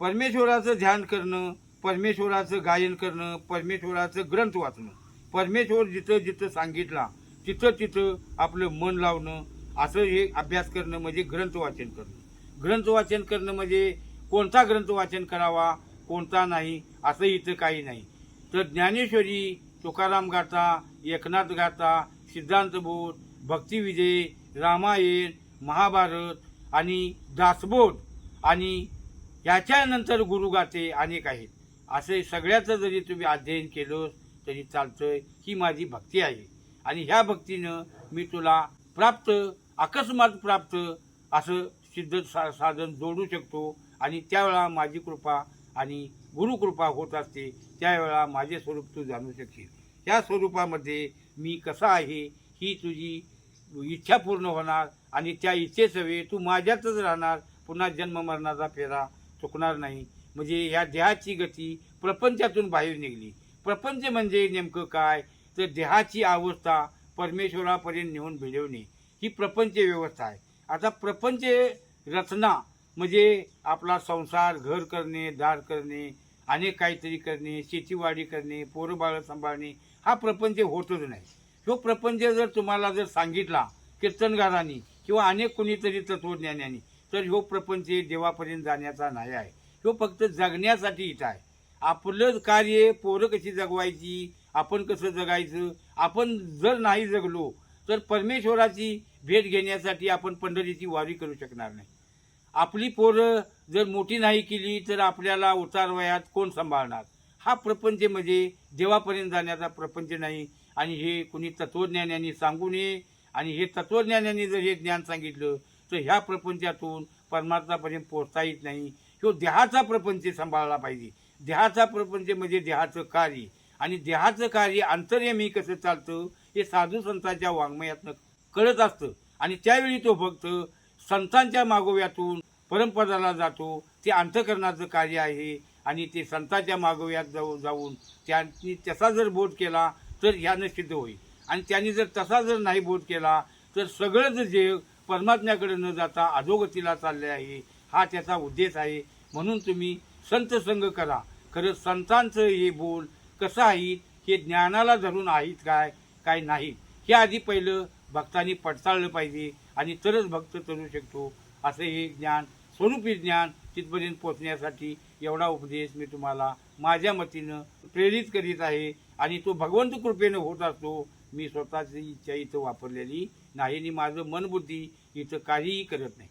परमेश्वराचं ध्यान करणं, परमेश्वराचं गायन करणं, परमेश्वराचं ग्रंथ वाचणं, परमेश्वर जिथं जिथं सांगितला तिथं तिथं आपलं मन लावणं, असं हे अभ्यास करणं म्हणजे ग्रंथ वाचन करणं. ग्रंथ वाचन करणं म्हणजे कोणता ग्रंथ वाचन करावा कोणता नाही असं इथं काही नाही. तर ज्ञानेश्वरी, तुकाराम गाथा, एकनाथ गाथा, सिद्धांत बोध, भक्तिविजय, रामायण, महाभारत आणि दासबोध आणि याच्यानंतर गुरुगाथे अनेक आहेत. असे सगळ्याचं जरी तुम्ही अध्ययन केलं तरी चालतंय. ही माझी भक्ती आहे आणि ह्या भक्तीनं मी तुला प्राप्त, अकस्मात प्राप्त असं सिद्ध साधन जोडू शकतो आणि त्यावेळा माझी कृपा आणि गुरुकृपा होत असते. त्यावेळा माझे स्वरूप तू जाणू शकशील. त्या स्वरूपामध्ये मी कसा आहे ही तुझी इच्छा पूर्ण होणार आणि त्या इच्छेसवे तू माझ्यातच राहणार. पुन्हा जन्म मरणाचा फेरा चुकणार नाही. म्हणजे या देहाची गती प्रपंचातून बाहेर निघली. प्रपंच म्हणजे नेमकं काय तर देहाची अवस्था परमेश्वरापर्यंत नेऊन भिडवणे ही प्रपंच व्यवस्था आहे. आता प्रपंच रचना म्हणजे आपला संसार, घर करणे, दार करणे, अनेक काहीतरी करणे, शेतीवाडी करणे, पोरंबाळं सांभाळणे, हा प्रपंच होतच नाही. तो प्रपंच जर तुम्हाला जर सांगितला कीर्तनगारांनी किंवा अनेक कोणीतरी तत्वज्ञानांनी तर ह्यो प्रपंच देवापर्यंत जाण्याचा नाही आहे. ह्यो फक्त जगण्यासाठी इथं आहे. आपलं कार्य पोरं कशी जगवायची, आपण कसं जगायचं, आपण जर नाही जगलो तर परमेश्वराची भेट घेण्यासाठी आपण पंढरीची वारी करू शकणार नाही. आपली पोरं जर मोठी नाही केली तर आपल्याला उतार वयात कोण सांभाळणार. हा प्रपंच म्हणजे देवापर्यंत जाण्याचा प्रपंच नाही. आणि हे कुणी तत्वज्ञानांनी सांगू नये. आणि हे तत्वज्ञानांनी जर हे ज्ञान सांगितलं तर ह्या प्रपंचातून परमात्मापर्यंत पोहोचता येत नाही. तो देहाचा प्रपंच सांभाळला पाहिजे. देहाचा प्रपंच म्हणजे देहाचं कार्य आणि देहाचं कार्य अंतर्यामी कसं चालतं हे साधू संतांच्या वाङ्मयातनं कळत असतं. आणि त्यावेळी तो भक्त संतांच्या मागोव्यातून परमपदाला जातो. ते अंतःकरणाचं कार्य आहे आणि ते संतांच्या मागोव्यात जाऊन त्यांनी तसा जर बोध केला तर ह्यानं सिद्ध होईल. आणि त्यांनी जर तसा जर नाही बोध केला तर सगळंच जग परमात्म्याकडे न जाता अधोगतीला चालले आहे. हा त्याचा उद्देश आहे. म्हणून तुम्ही संत संग करा. खरं संतांचं हे बोल कसं आहे हे ज्ञानाला धरून आहेत काय काय नाही हे आधी पहिलं भक्तांनी पडताळलं पाहिजे आणि तरच भक्त करू शकतो. असं हे ज्ञान स्वरूपी ज्ञान तिथपर्यंत पोचण्यासाठी एवढा उपदेश मी तुम्हाला माझ्या मतीनं प्रेरित करीत आहे. आणि तो भगवंत कृपेनं होत असतो. मी स्वतःची इच्छा इथं वापरलेली नाही आणि माझं मनबुद्धी इथं काहीही करत नाही.